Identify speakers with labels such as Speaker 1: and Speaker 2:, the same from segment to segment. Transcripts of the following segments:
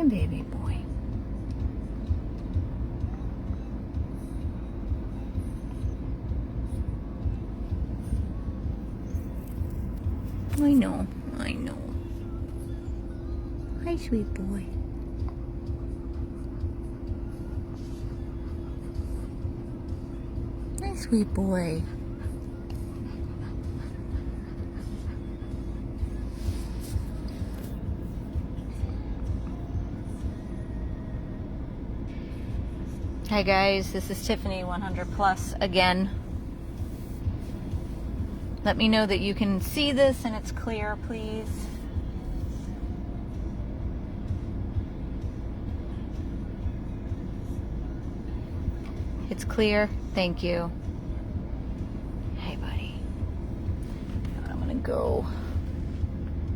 Speaker 1: on, baby boy. I know, I know. Hi, sweet boy. Hi, sweet boy. Hi guys, this is Tiffany 100 Plus again. Let me know that you can see this and it's clear, please. It's clear. Thank you. Hey, buddy. I'm gonna go.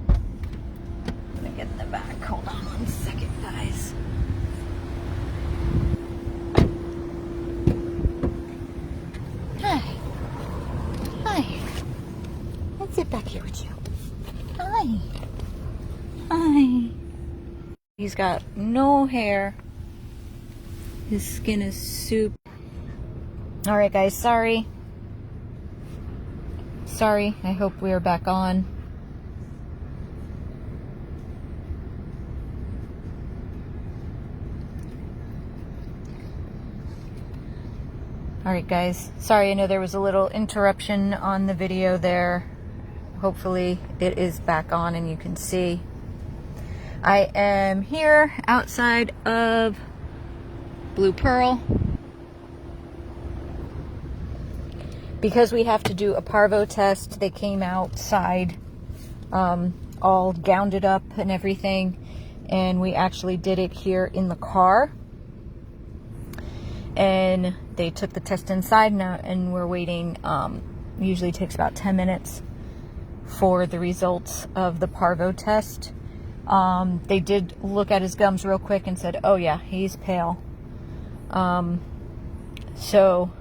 Speaker 1: I'm gonna get in the back. Hold on 1 second, guys. Hi. Hi. Let's sit back here with you. Hi. Hi. He's got no hair. His skin is soup. Alright guys, sorry. Sorry, I hope we are back on. Alright guys, sorry, I know there was a little interruption on the video there. Hopefully it is back on and you can see. I am here outside of Blue Pearl because we have to do a parvo test. They came outside all gowned up and everything, and we actually did it here in the car, and they took the test inside now, and we're waiting. Usually takes about 10 minutes for the results of the parvo test. They did look at his gums real quick and said, oh yeah, he's pale. So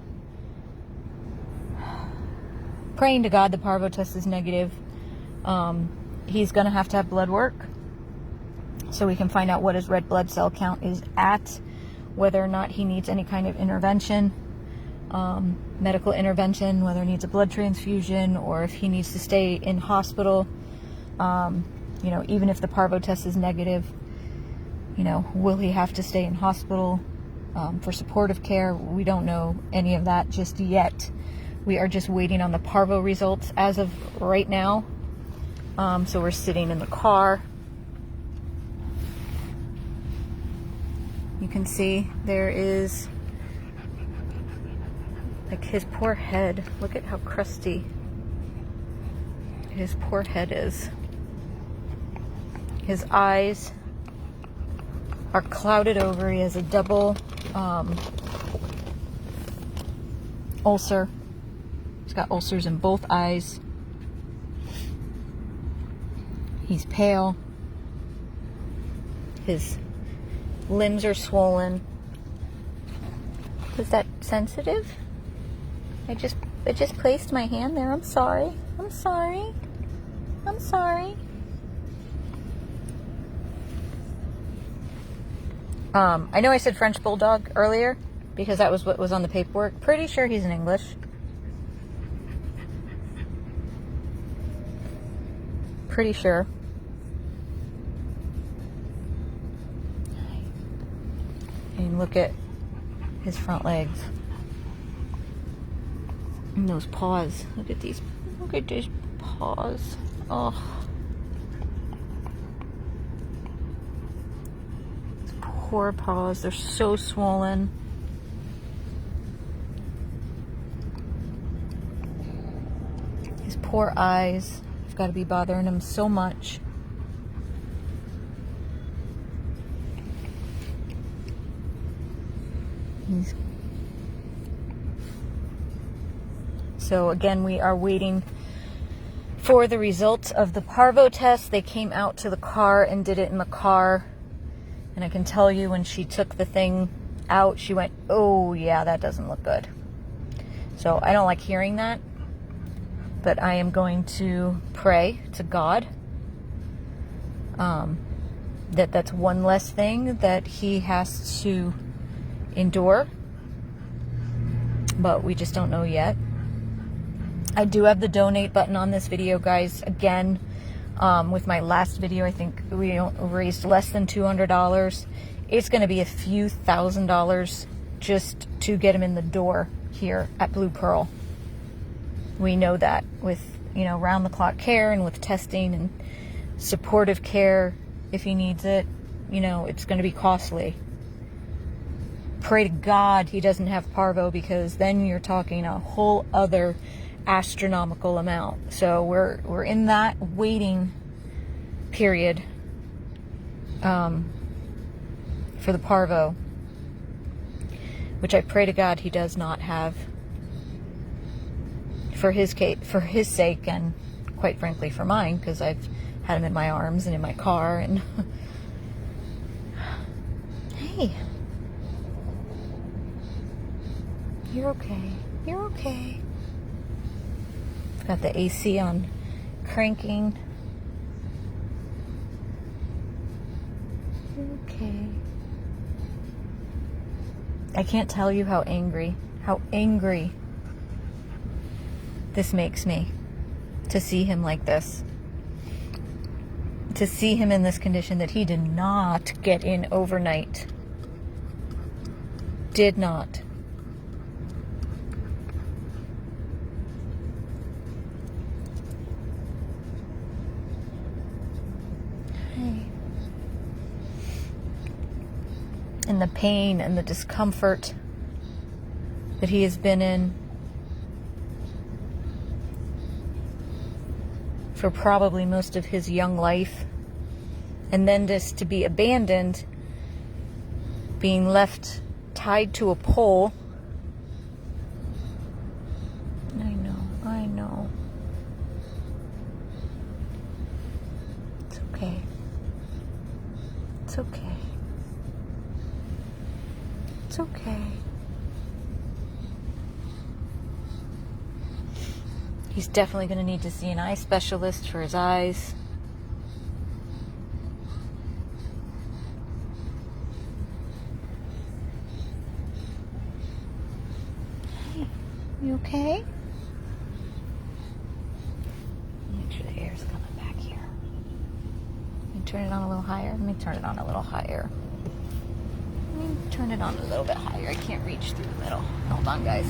Speaker 1: praying to God the parvo test is negative. He's going to have blood work so we can find out what his red blood cell count is at, whether or not he needs any kind of intervention, medical intervention, whether he needs a blood transfusion or if he needs to stay in hospital. You know, even if the parvo test is negative, you know, will he have to stay in hospital for supportive care? We don't know any of that just yet. We are just waiting on the parvo results as of right now. So we're sitting in the car. You can see there is, like, his poor head. Look at how crusty his poor head is. His eyes are clouded over. He has a double ulcer. He's got ulcers in both eyes. He's pale. His limbs are swollen. Was that sensitive? I just placed my hand there. I'm sorry. I'm sorry. I'm sorry. I know I said French Bulldog earlier because that was what was on the paperwork. Pretty sure he's in English. Pretty sure. And look at his front legs. And those paws. Look at these. Look at these paws. Oh. Poor paws, they're so swollen. His poor eyes have got to be bothering him so much. So again, we are waiting for the results of the parvo test. They came out to the car and did it in the car. And I can tell you when she took the thing out, she went, oh yeah, that doesn't look good. So I don't like hearing that, but I am going to pray to God that's one less thing that he has to endure, but we just don't know yet. I do have the donate button on this video, guys. Again, with my last video, I think we raised less than $200. It's going to be a few $1,000s just to get him in the door here at Blue Pearl. We know that with, you know, round-the-clock care and with testing and supportive care, if he needs it, you know, it's going to be costly. Pray to God he doesn't have parvo, because then you're talking a whole other astronomical amount. So we're in that waiting period for the parvo, which I pray to God he does not have, for his sake, and quite frankly for mine, because I've had him in my arms and in my car. And hey, you're okay. You're okay. I've got the AC on cranking. You're okay. I can't tell you how angry this makes me to see him like this. To see him in this condition that he did not get in overnight. Did not. Hey. And the pain and the discomfort that he has been in for probably most of his young life, and then just to be abandoned, being left tied to a pole. I know. It's okay. It's okay. It's okay. He's definitely going to need to see an eye specialist for his eyes. Hey, you okay? Make sure the air's coming back here. Let me turn it on a little higher. Let me turn it on a little higher. Let me turn it on a little bit higher. I can't reach through the middle. Hold on, guys.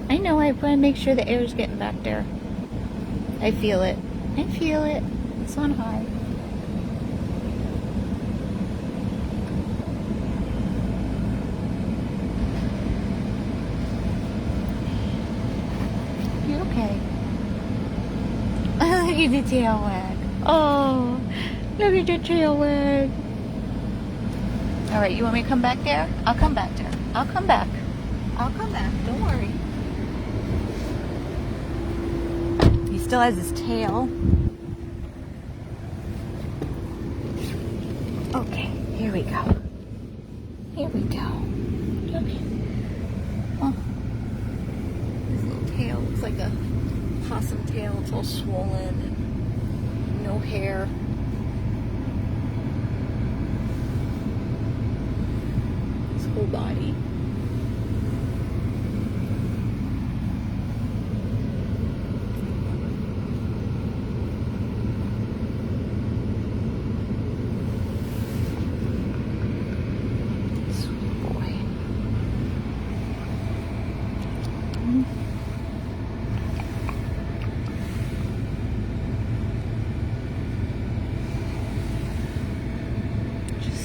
Speaker 1: I know, I want to make sure the air is getting back there. I feel it. It's on high. You're okay. Look at the tail wag. Oh, look at the tail wag. Alright, you want me to come back there? I'll come back there. I'll come back. Don't worry. He still has his tail. Okay, here we go. Okay. Oh. His little tail looks like a possum tail. It's all swollen and no hair. His whole body.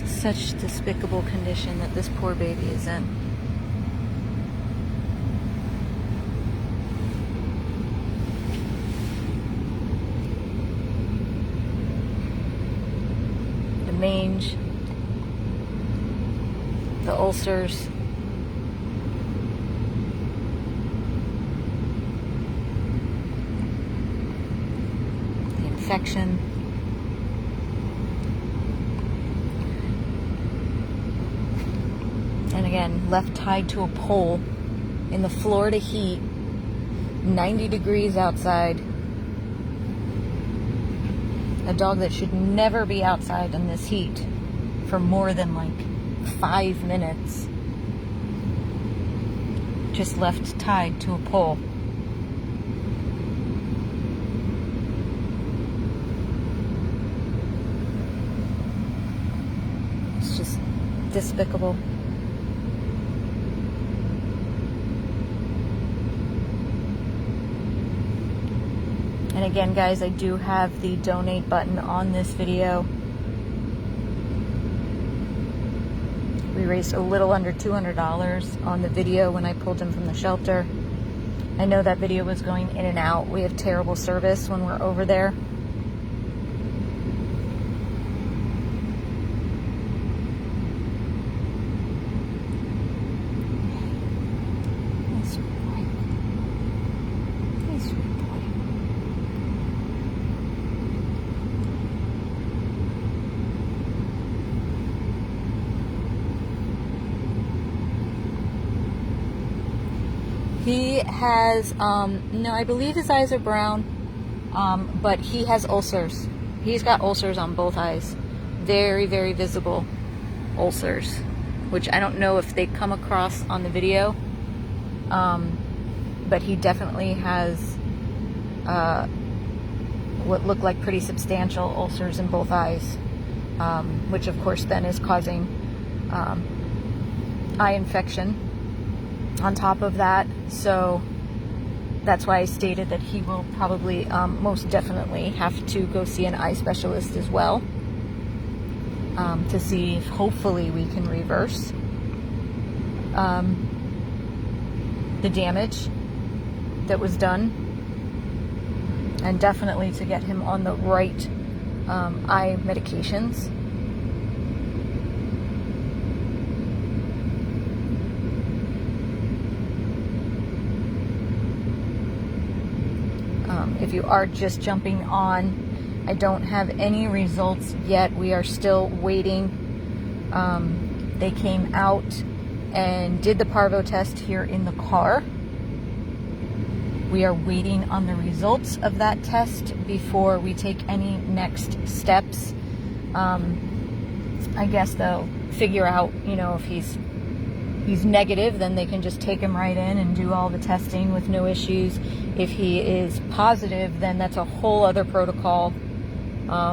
Speaker 1: Such despicable condition that this poor baby is in. The mange, the ulcers, the infection. And again, left tied to a pole in the Florida heat, 90 degrees outside. A dog that should never be outside in this heat for more than like 5 minutes. Just left tied to a pole. It's just despicable. And again, guys, I do have the donate button on this video. We raised a little under $200 on the video when I pulled him from the shelter. I know that video was going in and out. We have terrible service when we're over there. He has, no, I believe his eyes are brown, but he has ulcers. He's got ulcers on both eyes. Very, very visible ulcers, which I don't know if they come across on the video, but he definitely has what look like pretty substantial ulcers in both eyes, which of course then is causing eye infection on top of that. So that's why I stated that he will probably most definitely have to go see an eye specialist as well, to see if hopefully we can reverse the damage that was done, and definitely to get him on the right eye medications. If you are just jumping on, I don't have any results yet. We are still waiting. They came out and did the parvo test here in the car. We are waiting on the results of that test before we take any next steps. I guess they'll figure out, you know, if he's negative, then they can just take him right in and do all the testing with no issues. If he is positive, then that's a whole other protocol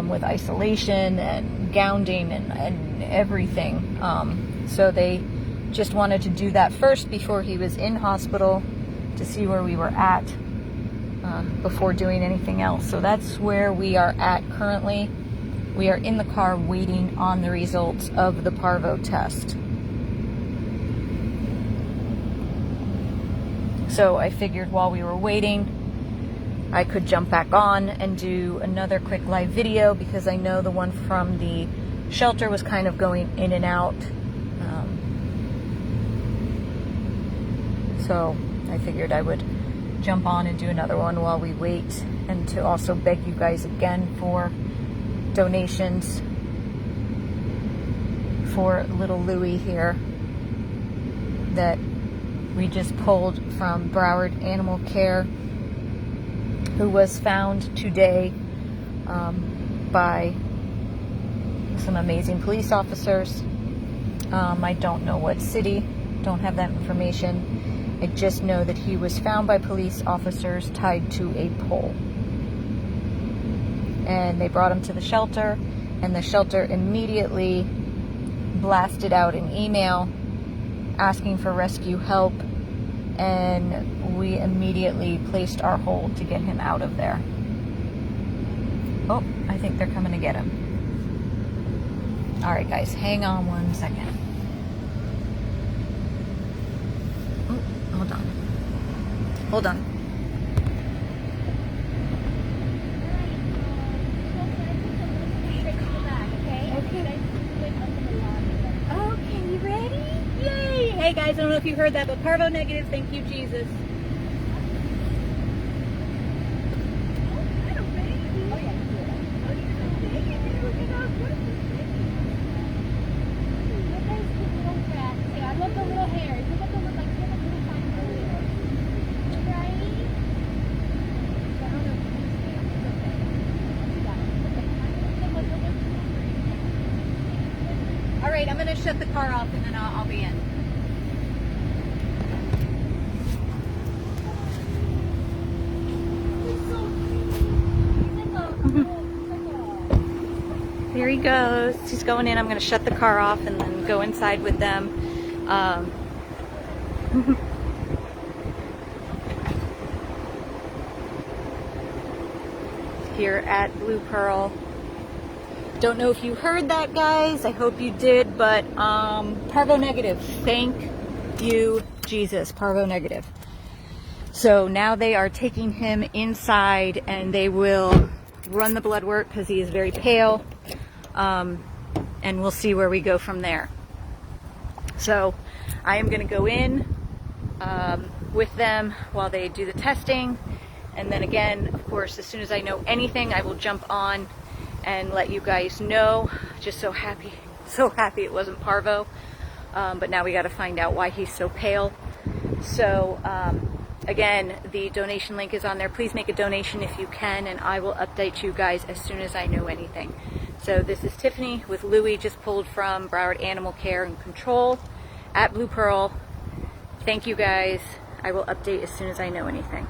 Speaker 1: with isolation and gouging and everything. So they just wanted to do that first before he was in hospital to see where we were at before doing anything else. So that's where we are at currently. We are in the car waiting on the results of the parvo test. So I figured while we were waiting, I could jump back on and do another quick live video, because I know the one from the shelter was kind of going in and out. So I figured I would jump on and do another one while we wait, and to also beg you guys again for donations for little Louie here that we just pulled from Broward Animal Care, who was found today by some amazing police officers. I don't know what city, don't have that information. I just know that he was found by police officers tied to a pole. And they brought him to the shelter, and the shelter immediately blasted out an email asking for rescue help, and we immediately placed our hold to get him out of there. Oh, I think they're coming to get him. All right, guys, hang on 1 second. Oh, hold on. Hold on. Okay, you ready? Yay! Hey guys, I don't know if you heard that, but parvo negative, thank you, Jesus. shut the car off and then I'll be in. Here he goes. He's going in. I'm going to shut the car off and then go inside with them. Here at Blue Pearl. Don't know if you heard that, guys. I hope you did, but parvo negative. Thank you, Jesus. Parvo negative. So now they are taking him inside and they will run the blood work because he is very pale. And we'll see where we go from there. So I am going to go in with them while they do the testing. And then again, of course, as soon as I know anything, I will jump on and let you guys know. Just so happy it wasn't parvo. But now we got to find out why he's so pale. So again, the donation link is on there. Please make a donation if you can, and I will update you guys as soon as I know anything. So this is Tiffany with Louie, just pulled from Broward Animal Care and Control at Blue Pearl. Thank you guys. I will update as soon as I know anything.